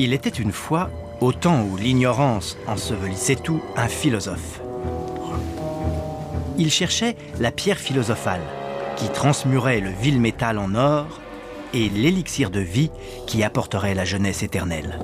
Il était une fois, au temps où l'ignorance ensevelissait tout, un philosophe. Il cherchait la pierre philosophale, qui transmurait le vil métal en or, et l'élixir de vie qui apporterait la jeunesse éternelle.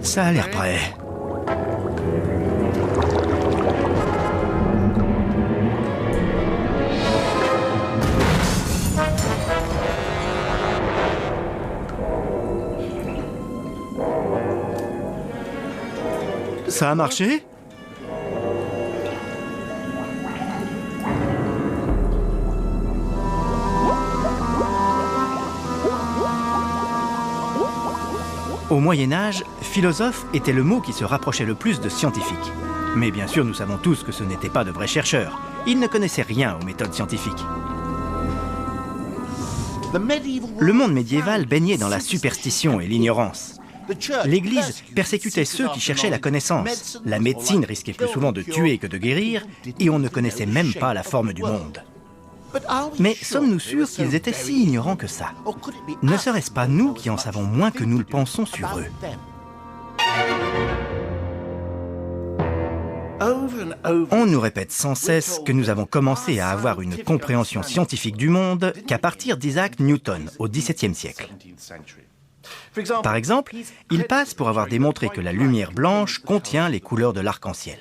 Ça a l'air prêt. Ça a marché ? Au Moyen-Âge, philosophe était le mot qui se rapprochait le plus de scientifique. Mais bien sûr, nous savons tous que ce n'étaient pas de vrais chercheurs. Ils ne connaissaient rien aux méthodes scientifiques. Le monde médiéval baignait dans la superstition et l'ignorance. L'Église persécutait ceux qui cherchaient la connaissance. La médecine risquait plus souvent de tuer que de guérir, et on ne connaissait même pas la forme du monde. Mais sommes-nous sûrs qu'ils étaient si ignorants que ça ? Ne serait-ce pas nous qui en savons moins que nous le pensons sur eux ? On nous répète sans cesse que nous avons commencé à avoir une compréhension scientifique du monde qu'à partir d'Isaac Newton au XVIIe siècle. Par exemple, il passe pour avoir démontré que la lumière blanche contient les couleurs de l'arc-en-ciel.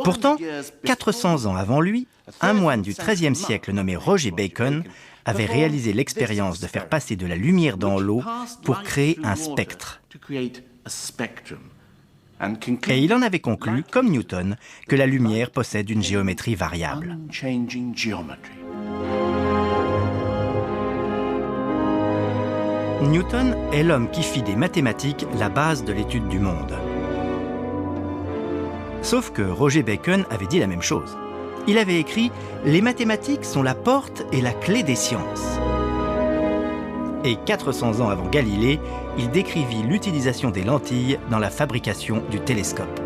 Pourtant, 400 ans avant lui, un moine du XIIIe siècle nommé Roger Bacon avait réalisé l'expérience de faire passer de la lumière dans l'eau pour créer un spectre. Et il en avait conclu, comme Newton, que la lumière possède une géométrie variable. Newton est l'homme qui fit des mathématiques la base de l'étude du monde. Sauf que Roger Bacon avait dit la même chose. Il avait écrit « Les mathématiques sont la porte et la clé des sciences ». Et 400 ans avant Galilée, il décrivit l'utilisation des lentilles dans la fabrication du télescope.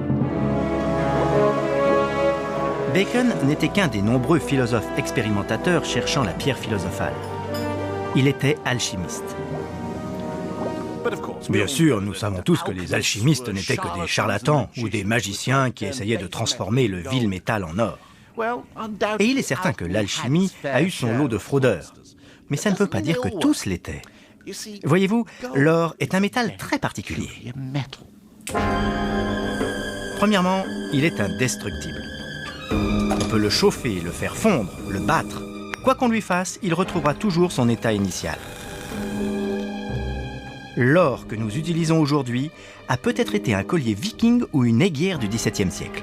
Bacon n'était qu'un des nombreux philosophes expérimentateurs cherchant la pierre philosophale. Il était alchimiste. Bien sûr, nous savons tous que les alchimistes n'étaient que des charlatans ou des magiciens qui essayaient de transformer le vil métal en or. Et il est certain que l'alchimie a eu son lot de fraudeurs. Mais ça ne veut pas dire que tous l'étaient. Voyez-vous, l'or est un métal très particulier. Premièrement, il est indestructible. On peut le chauffer, le faire fondre, le battre. Quoi qu'on lui fasse, il retrouvera toujours son état initial. L'or que nous utilisons aujourd'hui a peut-être été un collier viking ou une aiguière du XVIIe siècle.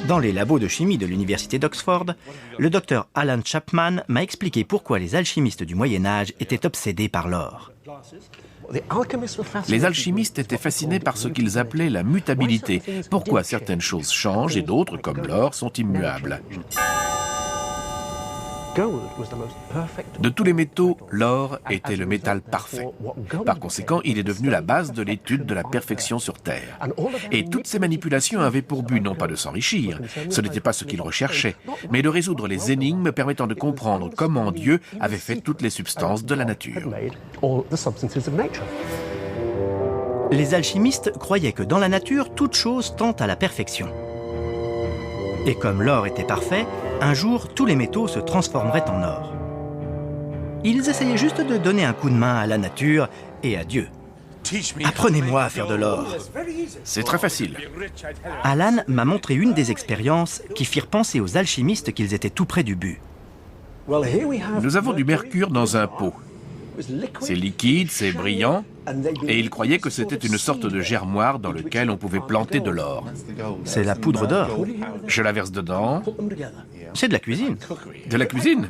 Dans les labos de chimie de l'université d'Oxford, le docteur Alan Chapman m'a expliqué pourquoi les alchimistes du Moyen-Âge étaient obsédés par l'or. Les alchimistes étaient fascinés par ce qu'ils appelaient la mutabilité. Pourquoi certaines choses changent et d'autres, comme l'or, sont immuables. De tous les métaux, l'or était le métal parfait. Par conséquent, il est devenu la base de l'étude de la perfection sur Terre. Et toutes ces manipulations avaient pour but non pas de s'enrichir, ce n'était pas ce qu'ils recherchaient, mais de résoudre les énigmes permettant de comprendre comment Dieu avait fait toutes les substances de la nature. Les alchimistes croyaient que dans la nature, toute chose tend à la perfection. Et comme l'or était parfait, un jour, tous les métaux se transformeraient en or. Ils essayaient juste de donner un coup de main à la nature et à Dieu. Apprenez-moi à faire de l'or. C'est très facile. Alan m'a montré une des expériences qui firent penser aux alchimistes qu'ils étaient tout près du but. Nous avons du mercure dans un pot. C'est liquide, c'est brillant, et ils croyaient que c'était une sorte de germoir dans lequel on pouvait planter de l'or. C'est la poudre d'or. Je la verse dedans. C'est de la cuisine. De la cuisine?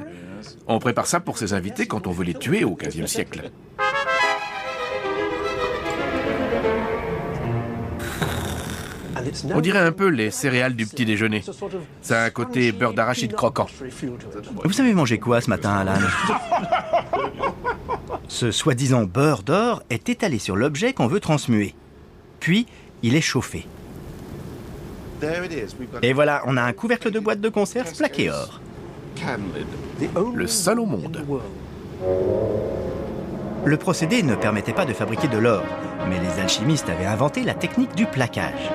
On prépare ça pour ses invités quand on veut les tuer au XVe siècle. On dirait un peu les céréales du petit déjeuner. Ça a un côté beurre d'arachide croquant. Vous avez mangé quoi ce matin, Alan ? Ce soi-disant beurre d'or est étalé sur l'objet qu'on veut transmuer. Puis, il est chauffé. Et voilà, on a un couvercle de boîte de conserve plaqué or. Le seul au monde. Le procédé ne permettait pas de fabriquer de l'or, mais les alchimistes avaient inventé la technique du plaquage.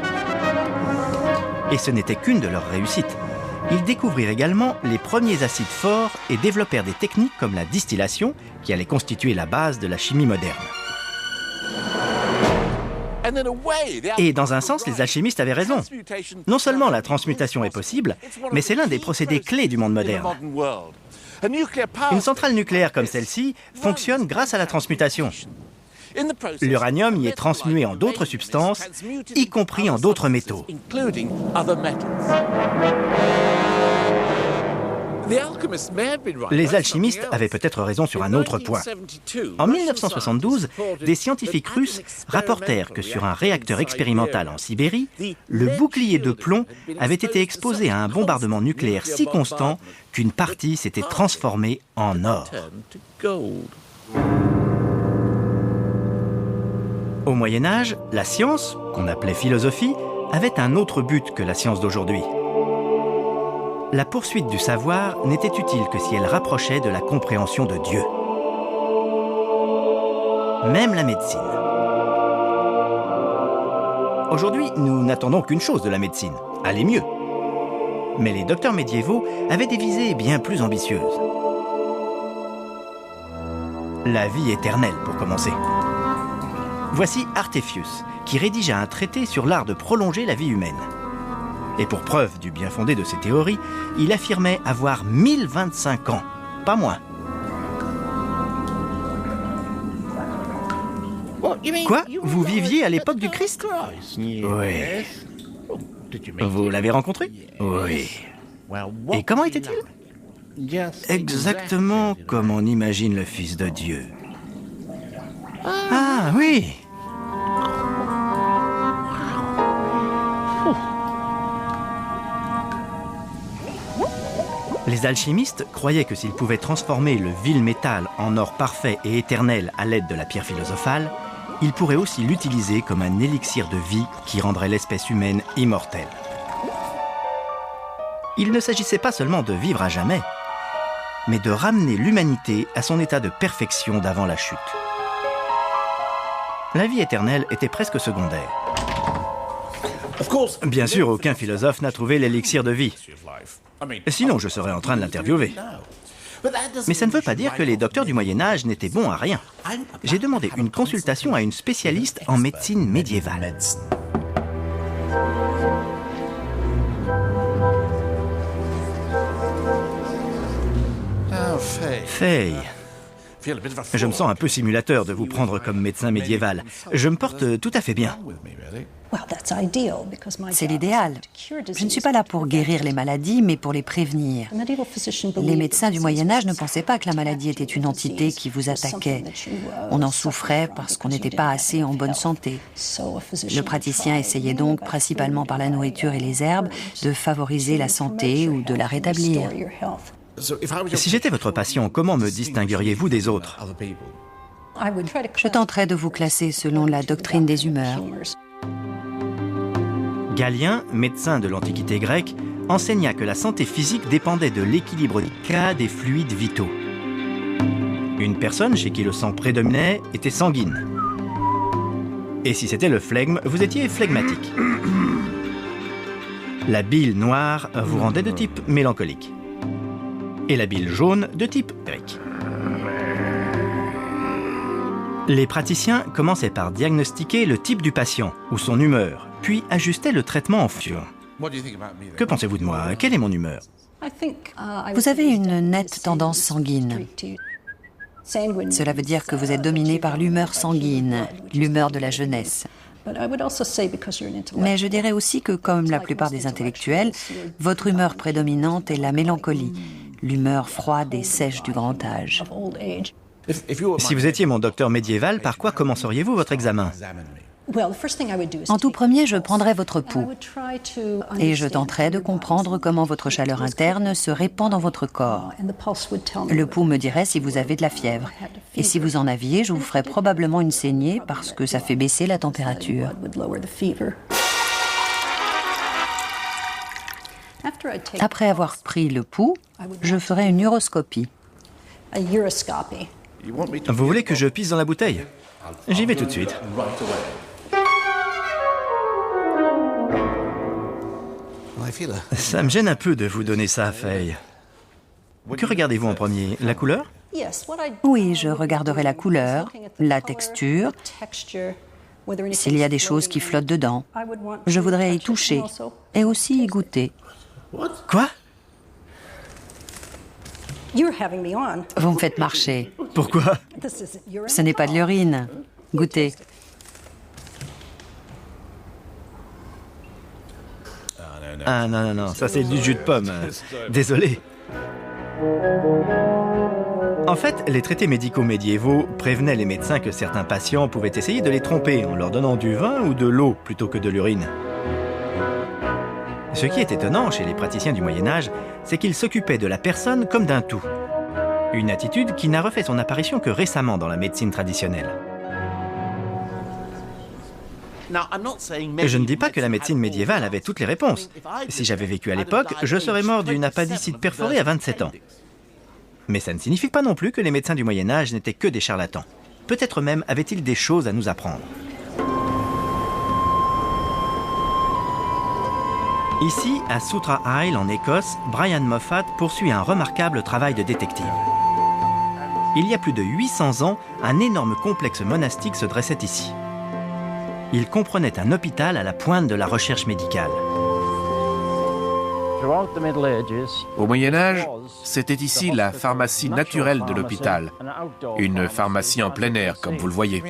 Et ce n'était qu'une de leurs réussites. Ils découvrirent également les premiers acides forts et développèrent des techniques comme la distillation, qui allait constituer la base de la chimie moderne. Et dans un sens, les alchimistes avaient raison. Non seulement la transmutation est possible, mais c'est l'un des procédés clés du monde moderne. Une centrale nucléaire comme celle-ci fonctionne grâce à la transmutation. L'uranium y est transmué en d'autres substances, y compris en d'autres métaux. Les alchimistes avaient peut-être raison sur un autre point. En 1972, des scientifiques russes rapportèrent que sur un réacteur expérimental en Sibérie, le bouclier de plomb avait été exposé à un bombardement nucléaire si constant qu'une partie s'était transformée en or. Au Moyen-Âge, la science, qu'on appelait philosophie, avait un autre but que la science d'aujourd'hui. La poursuite du savoir n'était utile que si elle rapprochait de la compréhension de Dieu. Même la médecine. Aujourd'hui, nous n'attendons qu'une chose de la médecine, aller mieux. Mais les docteurs médiévaux avaient des visées bien plus ambitieuses. La vie éternelle, pour commencer. Voici Artephius, qui rédigea un traité sur l'art de prolonger la vie humaine. Et pour preuve du bien fondé de ses théories, il affirmait avoir 1025 ans, pas moins. Quoi? Vous viviez à l'époque du Christ? Oui. Vous l'avez rencontré? Oui. Et comment était-il? Exactement comme on imagine le Fils de Dieu. Ah oui! Les alchimistes croyaient que s'ils pouvaient transformer le vil métal en or parfait et éternel à l'aide de la pierre philosophale, ils pourraient aussi l'utiliser comme un élixir de vie qui rendrait l'espèce humaine immortelle. Il ne s'agissait pas seulement de vivre à jamais, mais de ramener l'humanité à son état de perfection d'avant la chute. La vie éternelle était presque secondaire. Bien sûr, aucun philosophe n'a trouvé l'élixir de vie. Sinon, je serais en train de l'interviewer. Mais ça ne veut pas dire que les docteurs du Moyen-Âge n'étaient bons à rien. J'ai demandé une consultation à une spécialiste en médecine médiévale. Faye. Je me sens un peu simulateur de vous prendre comme médecin médiéval. Je me porte tout à fait bien. C'est l'idéal. Je ne suis pas là pour guérir les maladies, mais pour les prévenir. Les médecins du Moyen-Âge ne pensaient pas que la maladie était une entité qui vous attaquait. On en souffrait parce qu'on n'était pas assez en bonne santé. Le praticien essayait donc, principalement par la nourriture et les herbes, de favoriser la santé ou de la rétablir. Si j'étais votre patient, comment me distingueriez-vous des autres? Je tenterais de vous classer selon la doctrine des humeurs. Galien, médecin de l'Antiquité grecque, enseigna que la santé physique dépendait de l'équilibre des fluides vitaux. Une personne chez qui le sang prédominait était sanguine. Et si c'était le flegme, vous étiez flegmatique. La bile noire vous rendait de type mélancolique. Et la bile jaune de type grec. Les praticiens commençaient par diagnostiquer le type du patient ou son humeur, puis ajustaient le traitement en fonction. Que pensez-vous de moi? Quelle est mon humeur? Vous avez une nette tendance sanguine. Cela veut dire que vous êtes dominé par l'humeur sanguine, l'humeur de la jeunesse. Mais je dirais aussi que, comme la plupart des intellectuels, votre humeur prédominante est la mélancolie, l'humeur froide et sèche du grand âge. Si vous étiez mon docteur médiéval, par quoi commenceriez-vous votre examen? En tout premier, je prendrai votre pouls et je tenterai de comprendre comment votre chaleur interne se répand dans votre corps. Le pouls me dirait si vous avez de la fièvre. Et si vous en aviez, je vous ferai probablement une saignée parce que ça fait baisser la température. Après avoir pris le pouls, je ferai une uroscopie. Vous voulez que je pisse dans la bouteille? J'y vais tout de suite. Ça me gêne un peu de vous donner ça, Faye. Que regardez-vous en premier? La couleur? Oui, je regarderai la couleur, la texture, s'il y a des choses qui flottent dedans. Je voudrais y toucher et aussi y goûter. Quoi? Vous me faites marcher. Pourquoi? Ce n'est pas de l'urine. Goûtez. Ah non, ça c'est du jus de pomme. Désolé. En fait, les traités médicaux médiévaux prévenaient les médecins que certains patients pouvaient essayer de les tromper en leur donnant du vin ou de l'eau plutôt que de l'urine. Ce qui est étonnant chez les praticiens du Moyen-Âge, c'est qu'ils s'occupaient de la personne comme d'un tout. Une attitude qui n'a refait son apparition que récemment dans la médecine traditionnelle. Je ne dis pas que la médecine médiévale avait toutes les réponses. Si j'avais vécu à l'époque, je serais mort d'une appendicite perforée à 27 ans. Mais ça ne signifie pas non plus que les médecins du Moyen-Âge n'étaient que des charlatans. Peut-être même avaient-ils des choses à nous apprendre. Ici, à Soutra Isle, en Écosse, Brian Moffat poursuit un remarquable travail de détective. Il y a plus de 800 ans, un énorme complexe monastique se dressait ici. Il comprenait un hôpital à la pointe de la recherche médicale. Au Moyen-Âge, c'était ici la pharmacie naturelle de l'hôpital. Une pharmacie en plein air, comme vous le voyez.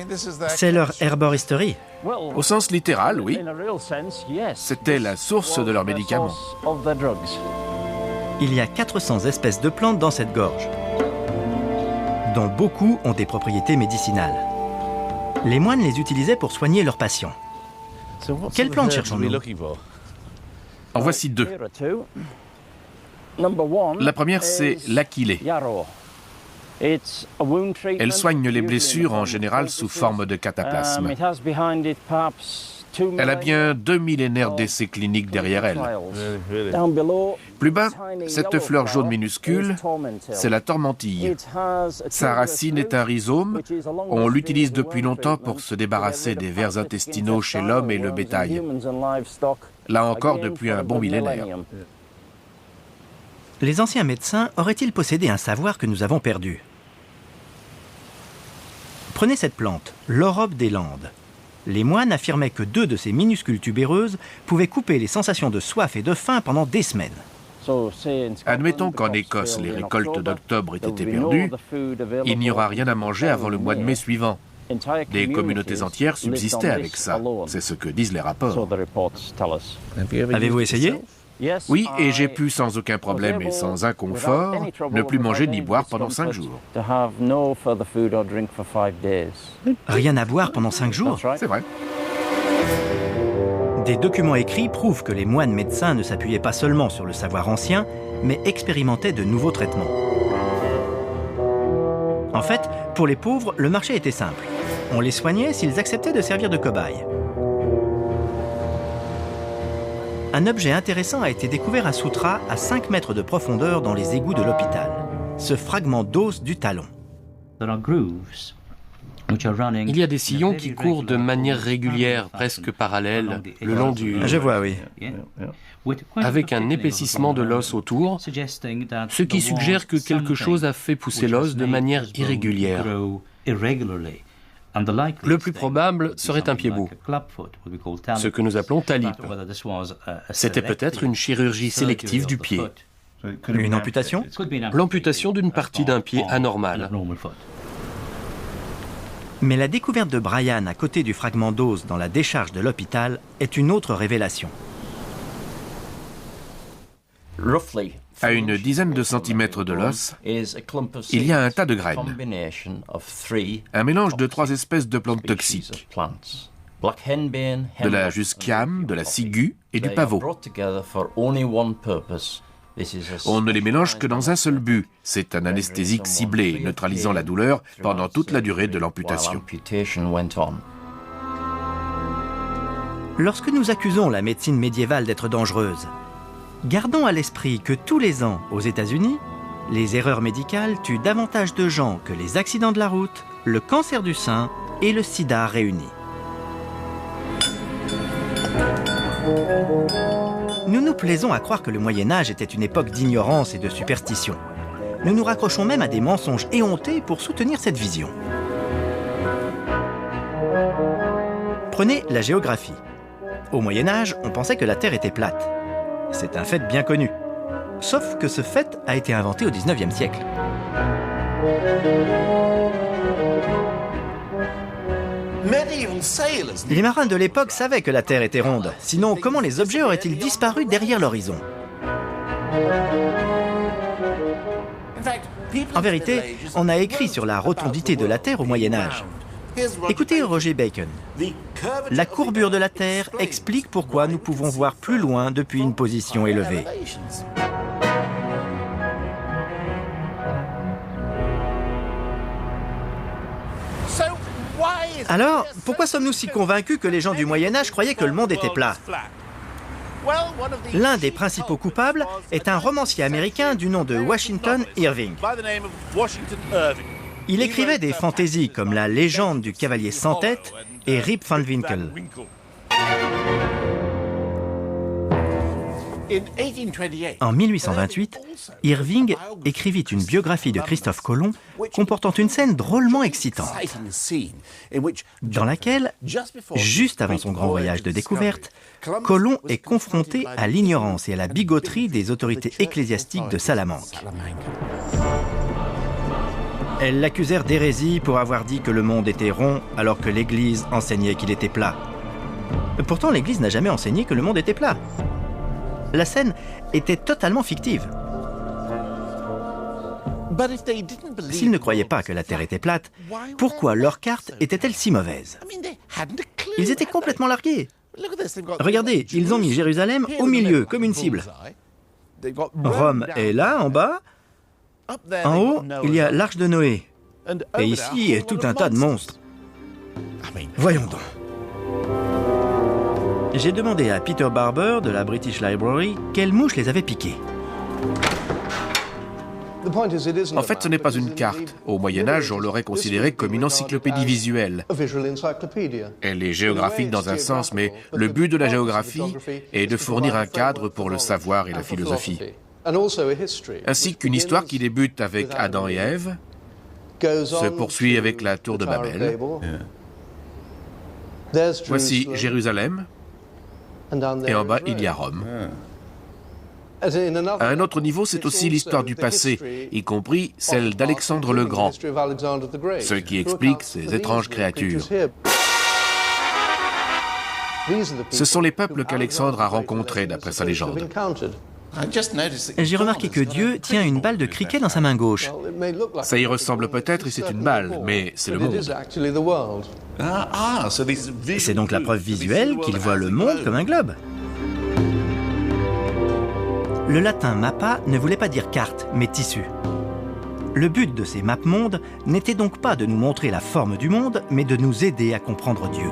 C'est leur herboristerie. Au sens littéral, oui. C'était la source de leurs médicaments. Il y a 400 espèces de plantes dans cette gorge, dont beaucoup ont des propriétés médicinales. Les moines les utilisaient pour soigner leurs patients. Quelles plantes cherchons-nous? En voici deux. La première, c'est l'achillée. Elle soigne les blessures en général sous forme de cataplasme. Elle a bien 2 millénaires d'essais cliniques derrière elle. Plus bas, cette fleur jaune minuscule, c'est la tourmentille. Sa racine est un rhizome. On l'utilise depuis longtemps pour se débarrasser des vers intestinaux chez l'homme et le bétail. Là encore, depuis un bon millénaire. Les anciens médecins auraient-ils possédé un savoir que nous avons perdu? Prenez cette plante, l'orobe des Landes. Les moines affirmaient que 2 de ces minuscules tubéreuses pouvaient couper les sensations de soif et de faim pendant des semaines. Admettons qu'en Écosse, les récoltes d'octobre aient été perdues, il n'y aura rien à manger avant le mois de mai suivant. Des communautés entières subsistaient avec ça. C'est ce que disent les rapports. Avez-vous essayé? Oui, et j'ai pu sans aucun problème et sans inconfort ne plus manger ni boire pendant 5 jours. Rien à boire pendant 5 jours? C'est vrai. Des documents écrits prouvent que les moines médecins ne s'appuyaient pas seulement sur le savoir ancien, mais expérimentaient de nouveaux traitements. En fait, pour les pauvres, le marché était simple. On les soignait s'ils acceptaient de servir de cobayes. Un objet intéressant a été découvert à Soutra, à 5 mètres de profondeur dans les égouts de l'hôpital. Ce fragment d'os du talon. Il y a des sillons qui courent de manière régulière, presque parallèle, le long du... Je vois, oui. Avec un épaississement de l'os autour, ce qui suggère que quelque chose a fait pousser l'os de manière irrégulière. Le plus probable serait un pied-bout, ce que nous appelons talipe. C'était peut-être une chirurgie sélective du pied. Une amputation? L'amputation d'une partie d'un pied anormal. Mais la découverte de Brian à côté du fragment d'os dans la décharge de l'hôpital est une autre révélation. À une dizaine de centimètres de l'os, il y a un tas de graines. Un mélange de 3 espèces de plantes toxiques. de la jusquiame, de la ciguë et du pavot. On ne les mélange que dans un seul but. C'est un anesthésique ciblé, neutralisant la douleur pendant toute la durée de l'amputation. Lorsque nous accusons la médecine médiévale d'être dangereuse, gardons à l'esprit que tous les ans, aux États-Unis, les erreurs médicales tuent davantage de gens que les accidents de la route, le cancer du sein et le sida réunis. Nous nous plaisons à croire que le Moyen-Âge était une époque d'ignorance et de superstition. Nous nous raccrochons même à des mensonges éhontés pour soutenir cette vision. Prenez la géographie. Au Moyen-Âge, on pensait que la Terre était plate. C'est un fait bien connu. Sauf que ce fait a été inventé au XIXe siècle. Les marins de l'époque savaient que la Terre était ronde. Sinon, comment les objets auraient-ils disparu derrière l'horizon? En vérité, on a écrit sur la rotondité de la Terre au Moyen-Âge. Écoutez Roger Bacon. La courbure de la Terre explique pourquoi nous pouvons voir plus loin depuis une position élevée. Alors, pourquoi sommes-nous si convaincus que les gens du Moyen-Âge croyaient que le monde était plat? L'un des principaux coupables est un romancier américain du nom de Washington Irving. Il écrivait des fantaisies comme La légende du cavalier sans tête et Rip Van Winkle. En 1828, Irving écrivit une biographie de Christophe Colomb comportant une scène drôlement excitante, dans laquelle, juste avant son grand voyage de découverte, Colomb est confronté à l'ignorance et à la bigoterie des autorités ecclésiastiques de Salamanque. Elles l'accusèrent d'hérésie pour avoir dit que le monde était rond alors que l'Église enseignait qu'il était plat. Pourtant, l'Église n'a jamais enseigné que le monde était plat. La scène était totalement fictive. S'ils ne croyaient pas que la Terre était plate, pourquoi leur carte était-elle si mauvaise? Ils étaient complètement largués. Regardez, ils ont mis Jérusalem au milieu, comme une cible. Rome est là, en bas. En haut, il y a l'Arche de Noé. Et ici, tout un tas de monstres. Voyons donc. J'ai demandé à Peter Barber de la British Library quelle mouche les avait piqués. En fait, ce n'est pas une carte. Au Moyen-Âge, on l'aurait considérée comme une encyclopédie visuelle. Elle est géographique dans un sens, mais le but de la géographie est de fournir un cadre pour le savoir et la philosophie. Ainsi qu'une histoire qui débute avec Adam et Ève, se poursuit avec la tour de Babel. Voici Jérusalem, et en bas, il y a Rome. À un autre niveau, c'est aussi l'histoire du passé, y compris celle d'Alexandre le Grand, ce qui explique ces étranges créatures. Ce sont les peuples qu'Alexandre a rencontrés, d'après sa légende. J'ai remarqué que Dieu tient une balle de cricket dans sa main gauche. Ça y ressemble peut-être et c'est une balle, mais c'est le monde. C'est donc la preuve visuelle qu'il voit le monde comme un globe. Le latin mappa ne voulait pas dire carte, mais tissu. Le but de ces maps-mondes n'était donc pas de nous montrer la forme du monde, mais de nous aider à comprendre Dieu.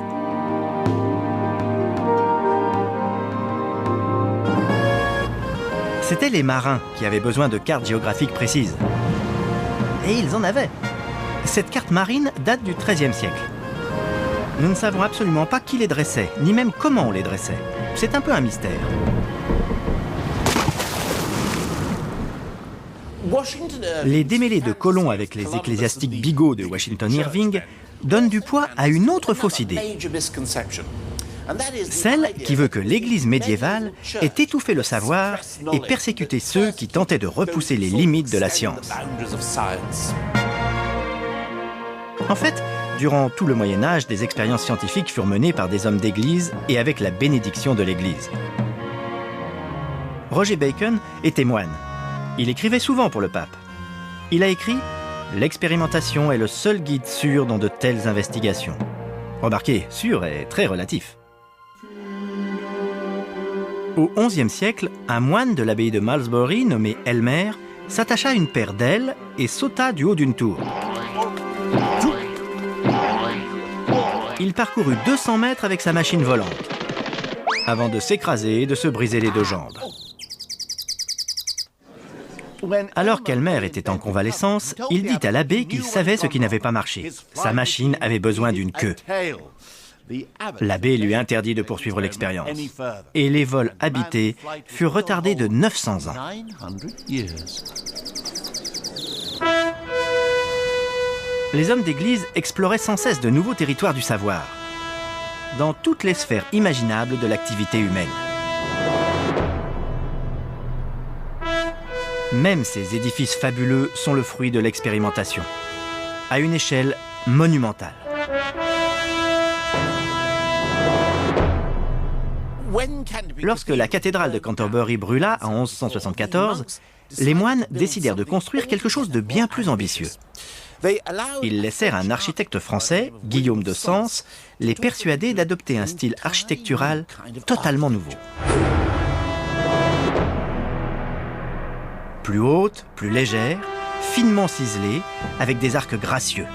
C'étaient les marins qui avaient besoin de cartes géographiques précises. Et ils en avaient. Cette carte marine date du XIIIe siècle. Nous ne savons absolument pas qui les dressait, ni même comment on les dressait. C'est un peu un mystère. Les démêlés de Colomb avec les ecclésiastiques bigots de Washington Irving donnent du poids à une autre fausse idée. Celle qui veut que l'Église médiévale ait étouffé le savoir et persécuté ceux qui tentaient de repousser les limites de la science. En fait, durant tout le Moyen-Âge, des expériences scientifiques furent menées par des hommes d'Église et avec la bénédiction de l'Église. Roger Bacon était moine. Il écrivait souvent pour le pape. Il a écrit « L'expérimentation est le seul guide sûr dans de telles investigations. Remarquez, sûr est très relatif. Au XIe siècle, un moine de l'abbaye de Malmesbury, nommé Elmer, s'attacha à une paire d'ailes et sauta du haut d'une tour. Il parcourut 200 mètres avec sa machine volante, avant de s'écraser et de se briser les deux jambes. Alors qu'Elmer était en convalescence, il dit à l'abbé qu'il savait ce qui n'avait pas marché. Sa machine avait besoin d'une queue. L'abbé lui interdit de poursuivre l'expérience. Et les vols habités furent retardés de 900 ans. Les hommes d'Église exploraient sans cesse de nouveaux territoires du savoir, dans toutes les sphères imaginables de l'activité humaine. Même ces édifices fabuleux sont le fruit de l'expérimentation, à une échelle monumentale. Lorsque la cathédrale de Canterbury brûla en 1174, les moines décidèrent de construire quelque chose de bien plus ambitieux. Ils laissèrent un architecte français, Guillaume de Sens, les persuader d'adopter un style architectural totalement nouveau. Plus haute, plus légère, finement ciselée, avec des arcs gracieux.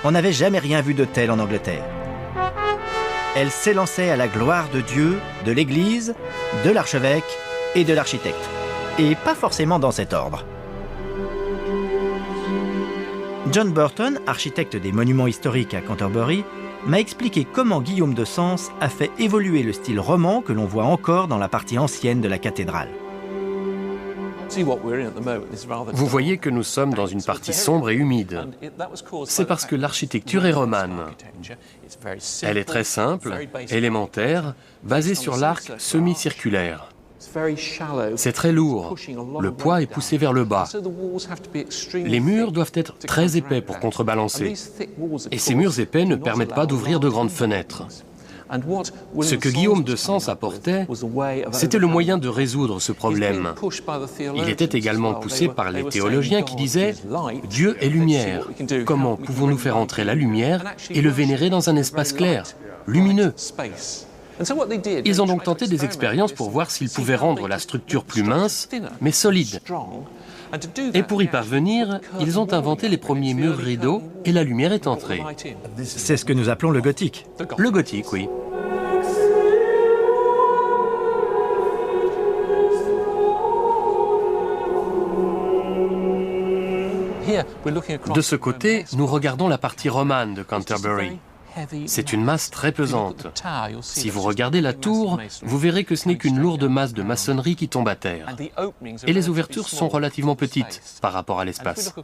On n'avait jamais rien vu de tel en Angleterre. Elle s'élançait à la gloire de Dieu, de l'Église, de l'archevêque et de l'architecte. Et pas forcément dans cet ordre. John Burton, architecte des monuments historiques à Canterbury, m'a expliqué comment Guillaume de Sens a fait évoluer le style roman que l'on voit encore dans la partie ancienne de la cathédrale. Vous voyez que nous sommes dans une partie sombre et humide. C'est parce que l'architecture est romane. Elle est très simple, élémentaire, basée sur l'arc semi-circulaire. C'est très lourd. Le poids est poussé vers le bas. Les murs doivent être très épais pour contrebalancer. Et ces murs épais ne permettent pas d'ouvrir de grandes fenêtres. Ce que Guillaume de Sens apportait, c'était le moyen de résoudre ce problème. Il était également poussé par les théologiens qui disaient « Dieu est lumière. Comment pouvons-nous faire entrer la lumière et le vénérer dans un espace clair, lumineux ?» Ils ont donc tenté des expériences pour voir s'ils pouvaient rendre la structure plus mince, mais solide. Et pour y parvenir, ils ont inventé les premiers murs rideaux et la lumière est entrée. C'est ce que nous appelons le gothique. Le gothique, oui. De ce côté, nous regardons la partie romane de Canterbury. C'est une masse très pesante. Si vous regardez la tour, vous verrez que ce n'est qu'une lourde masse de maçonnerie qui tombe à terre. Et les ouvertures sont relativement petites par rapport à l'espace.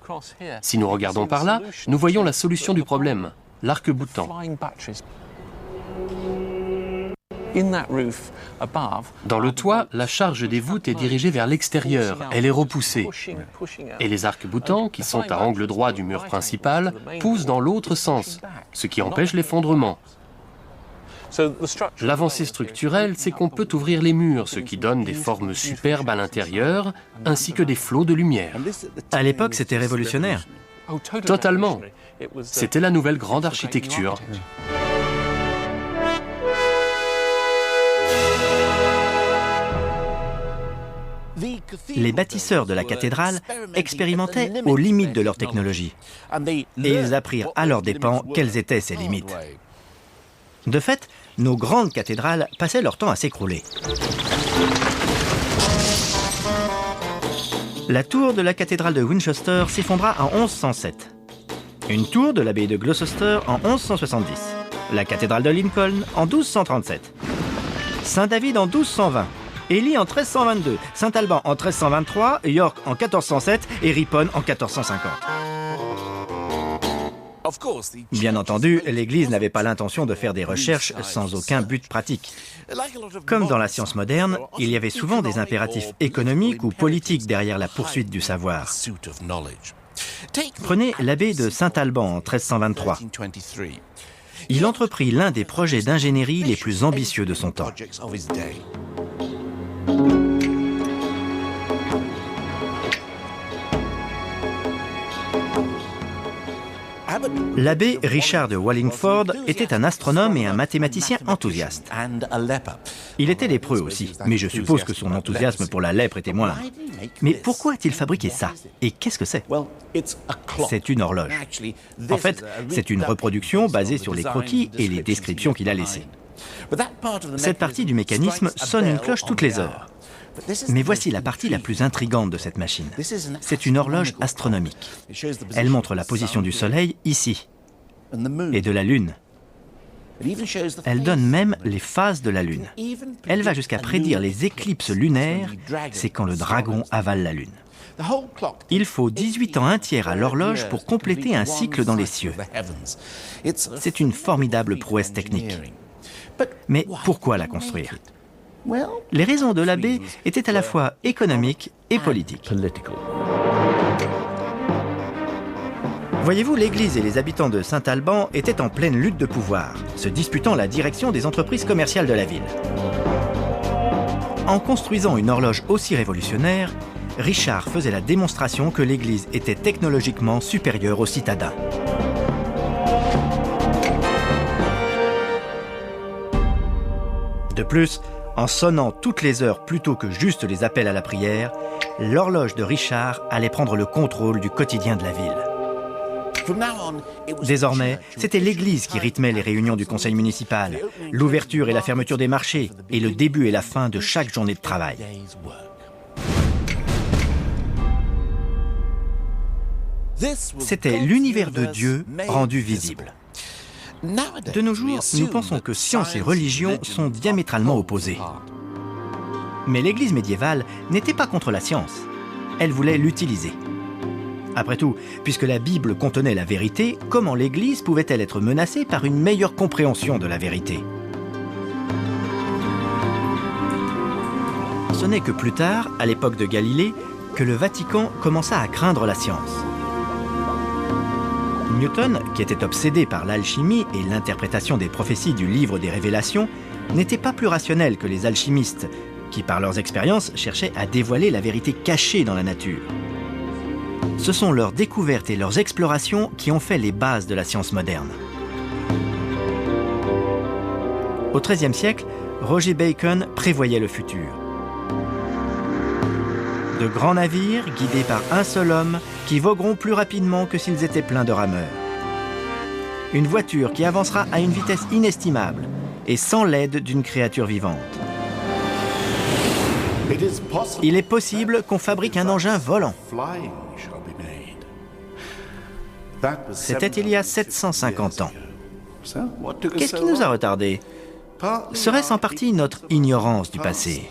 Si nous regardons par là, nous voyons la solution du problème, l'arc-boutant. Dans le toit, la charge des voûtes est dirigée vers l'extérieur, elle est repoussée. Et les arcs-boutants, qui sont à angle droit du mur principal, poussent dans l'autre sens, ce qui empêche l'effondrement. L'avancée structurelle, c'est qu'on peut ouvrir les murs, ce qui donne des formes superbes à l'intérieur, ainsi que des flots de lumière. À l'époque, c'était révolutionnaire. Totalement. C'était la nouvelle grande architecture. Les bâtisseurs de la cathédrale expérimentaient aux limites de leur technologie. Et ils apprirent à leurs dépens quelles étaient ces limites. De fait, nos grandes cathédrales passaient leur temps à s'écrouler. La tour de la cathédrale de Winchester s'effondra en 1107. Une tour de l'abbaye de Gloucester en 1170. La cathédrale de Lincoln en 1237. Saint-David en 1220. Ely en 1322, Saint-Alban en 1323, York en 1407 et Ripon en 1450. Bien entendu, l'Église n'avait pas l'intention de faire des recherches sans aucun but pratique. Comme dans la science moderne, il y avait souvent des impératifs économiques ou politiques derrière la poursuite du savoir. Prenez l'abbé de Saint-Alban en 1323. Il entreprit l'un des projets d'ingénierie les plus ambitieux de son temps. L'abbé Richard de Wallingford était un astronome et un mathématicien enthousiaste. Il était lépreux aussi, mais je suppose que son enthousiasme pour la lèpre était moindre. Mais pourquoi a-t-il fabriqué ça? Et qu'est-ce que c'est? C'est une horloge. En fait, c'est une reproduction basée sur les croquis et les descriptions qu'il a laissées. Cette partie du mécanisme sonne une cloche toutes les heures. Mais voici la partie la plus intrigante de cette machine. C'est une horloge astronomique. Elle montre la position du Soleil ici, et de la Lune. Elle donne même les phases de la Lune. Elle va jusqu'à prédire les éclipses lunaires, c'est quand le dragon avale la Lune. Il faut 18 ans entiers à l'horloge pour compléter un cycle dans les cieux. C'est une formidable prouesse technique. Mais pourquoi la construire? Les raisons de l'abbé étaient à la fois économiques et politiques. Voyez-vous, l'Église et les habitants de Saint-Alban étaient en pleine lutte de pouvoir, se disputant la direction des entreprises commerciales de la ville. En construisant une horloge aussi révolutionnaire, Richard faisait la démonstration que l'Église était technologiquement supérieure aux citadins. De plus, en sonnant toutes les heures plutôt que juste les appels à la prière, l'horloge de Richard allait prendre le contrôle du quotidien de la ville. Désormais, c'était l'Église qui rythmait les réunions du conseil municipal, l'ouverture et la fermeture des marchés, et le début et la fin de chaque journée de travail. C'était l'univers de Dieu rendu visible. De nos jours, nous pensons que science et religion sont diamétralement opposées. Mais l'Église médiévale n'était pas contre la science. Elle voulait l'utiliser. Après tout, puisque la Bible contenait la vérité, comment l'Église pouvait-elle être menacée par une meilleure compréhension de la vérité? Ce n'est que plus tard, à l'époque de Galilée, que le Vatican commença à craindre la science. Newton, qui était obsédé par l'alchimie et l'interprétation des prophéties du livre des Révélations, n'était pas plus rationnel que les alchimistes, qui par leurs expériences cherchaient à dévoiler la vérité cachée dans la nature. Ce sont leurs découvertes et leurs explorations qui ont fait les bases de la science moderne. Au XIIIe siècle, Roger Bacon prévoyait le futur. De grands navires, guidés par un seul homme, qui vogueront plus rapidement que s'ils étaient pleins de rameurs. Une voiture qui avancera à une vitesse inestimable et sans l'aide d'une créature vivante. Il est possible qu'on fabrique un engin volant. C'était il y a 750 ans. Qu'est-ce qui nous a retardés? Serait-ce en partie notre ignorance du passé?